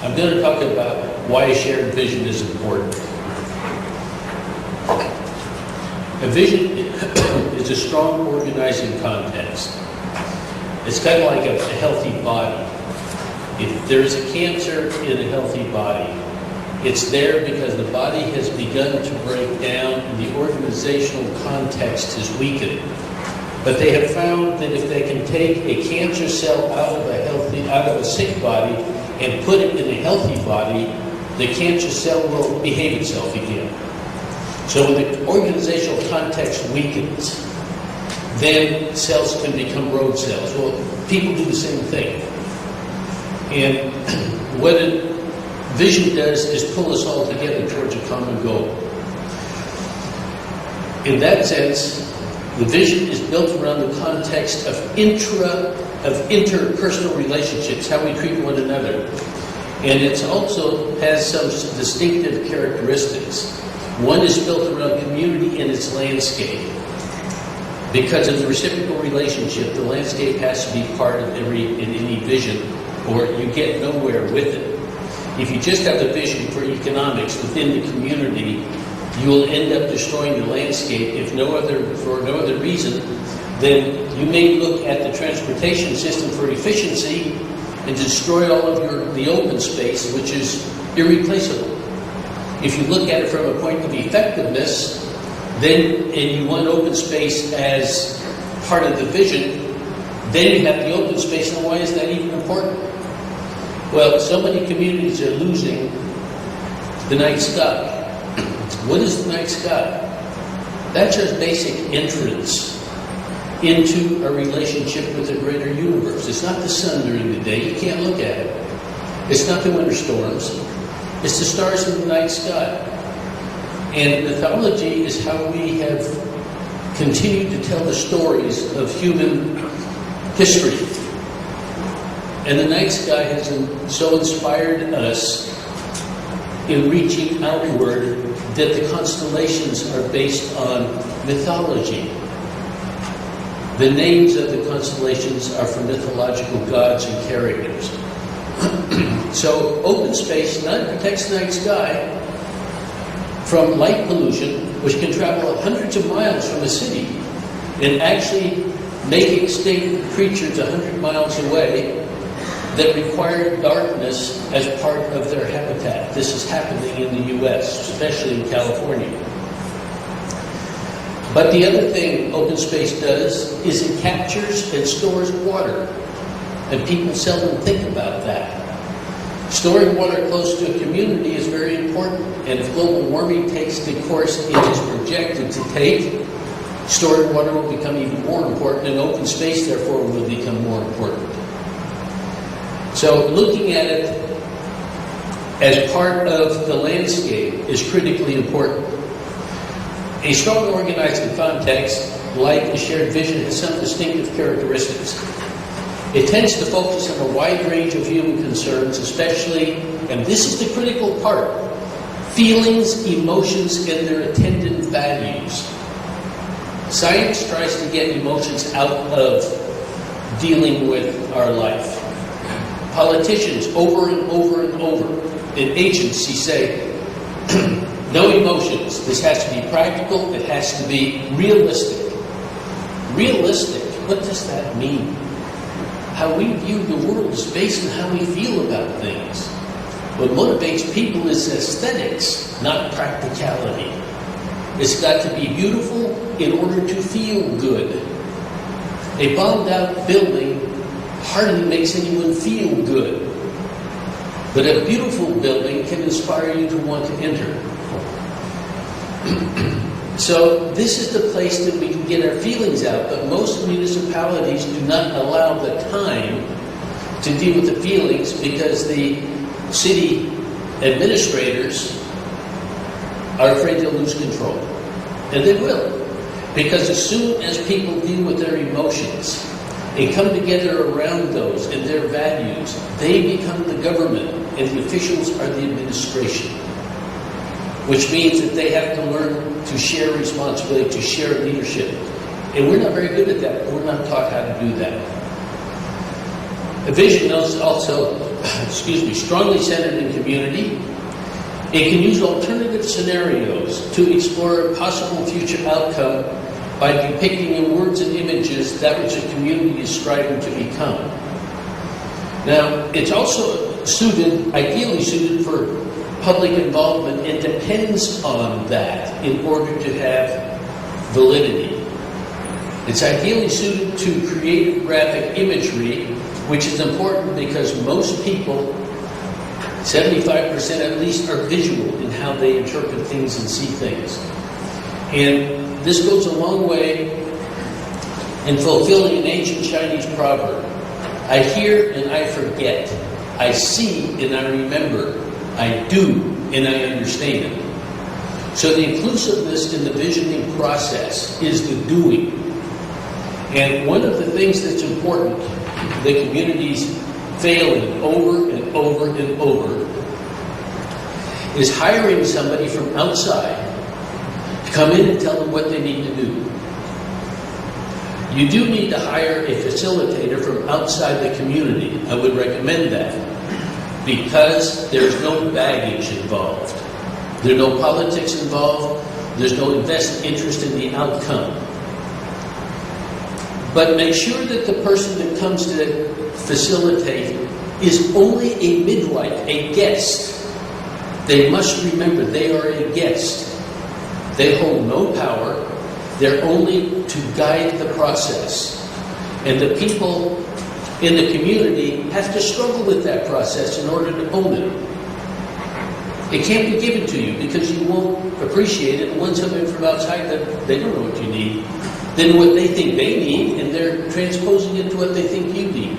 I'm going to talk about why a shared vision is important. A vision is a strong organizing context. It's kind of like a healthy body. If there's a cancer in a healthy body, it's there because the body has begun to break down and the organizational context is weakened. But they have found that if they can take a cancer cell out of a sick body and put it in a healthy body, the cancer cell will behave itself again. So when the organizational context weakens, then cells can become road cells. Well, people do the same thing. And what a vision does is pull us all together towards a common goal. In that sense, the vision is built around the context of interpersonal relationships, how we treat one another. And it also has some distinctive characteristics. One is built around community and its landscape. Because of the reciprocal relationship, the landscape has to be part of any vision, or you get nowhere with it. If you just have a vision for economics within the community, you will end up destroying the landscape for no other reason than you may look at the transportation system for efficiency and destroy all of the open space, which is irreplaceable. If you look at it from a point of effectiveness, and you want open space as part of the vision, then you have the open space. And why is that even important? Well, so many communities are losing the night sky. What is the night sky? That's your basic entrance into a relationship with the greater universe. It's not the sun during the day. You can't look at it. It's not the winter storms. It's the stars in the night sky. And mythology is how we have continued to tell the stories of human history. And the night sky has so inspired us in reaching outward that the constellations are based on mythology. The names of the constellations are from mythological gods and characters. So open space protects the night sky from light pollution, which can travel hundreds of miles from a city and actually make extinct creatures 100 miles away that require darkness as part of their habitat. This is happening in the U.S., especially in California. But the other thing open space does is it captures and stores water. And people seldom think about that. Storing water close to a community is very important. And if global warming takes the course it is projected to take, storing water will become even more important, and open space, therefore, will become more important. So looking at it as part of the landscape is critically important. A strong organizing context, like a shared vision, has some distinctive characteristics. It tends to focus on a wide range of human concerns, especially, and this is the critical part, feelings, emotions, and their attendant values. Science tries to get emotions out of dealing with our life. Politicians over and over and over in agency say, no emotions. This has to be practical. It has to be realistic. Realistic, what does that mean? How we view the world is based on how we feel about things. What motivates people is aesthetics, not practicality. It's got to be beautiful in order to feel good. A bombed-out building hardly makes anyone feel good. But a beautiful building can inspire you to want to enter. So this is the place that we can get our feelings out, but most municipalities do not allow the time to deal with the feelings because the city administrators are afraid they'll lose control. And they will. Because as soon as people deal with their emotions and come together around those and their values, they become the government and the officials are the administration. Which means that they have to learn to share responsibility, to share leadership. And we're not very good at that. We're not taught how to do that. A vision also strongly centered in community. It can use alternative scenarios to explore a possible future outcome by depicting in words and images that which a community is striving to become. Now, it's also ideally suited for public involvement and depends on that in order to have validity. It's ideally suited to creative graphic imagery, which is important because most people, 75% at least, are visual in how they interpret things and see things. And this goes a long way in fulfilling an ancient Chinese proverb. I hear and I forget. I see and I remember. I do and I understand. So the inclusiveness in the visioning process is the doing. And one of the things that's important, the communities failing over and over and over, is hiring somebody from outside to come in and tell them what they need to do. You do need to hire a facilitator from outside the community. I would recommend that because there's no baggage involved. There's no politics involved. There's no invested interest in the outcome. But make sure that the person that comes to facilitate is only a midwife, a guest. They must remember they are a guest. They hold no power. They're only to guide the process. And the people in the community have to struggle with that process in order to own it. It can't be given to you because you won't appreciate it. And once somebody from outside, they don't know what you need. They know what they think they need, and they're transposing it to what they think you need.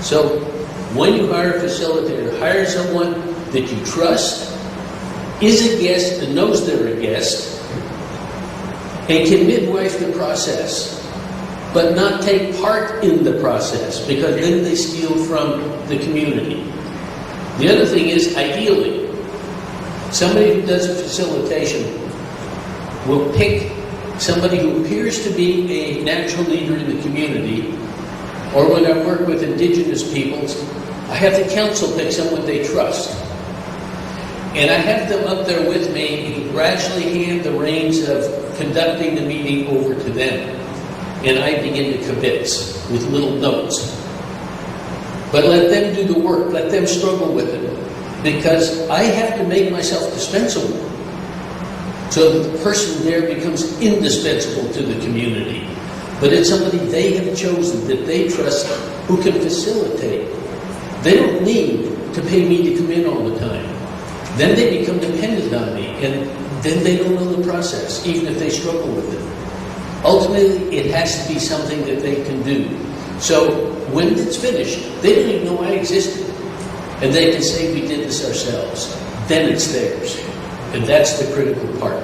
So when you hire a facilitator, hire someone that you trust, is a guest and knows they're a guest, and can midwife the process, but not take part in the process, because then they steal from the community. The other thing is, ideally, somebody who does a facilitation will pick somebody who appears to be a natural leader in the community, or when I work with indigenous peoples, I have the council pick someone they trust. And I have them up there with me and gradually hand the reins of conducting the meeting over to them. And I begin to kibitz with little notes. But let them do the work. Let them struggle with it. Because I have to make myself dispensable. So that the person there becomes indispensable to the community. But it's somebody they have chosen that they trust who can facilitate. They don't need to pay me to come in all the time. Then they become dependent on me, and then they don't know the process, even if they struggle with it. Ultimately, it has to be something that they can do. So when it's finished, they don't even know I existed. And they can say we did this ourselves. Then it's theirs. And that's the critical part.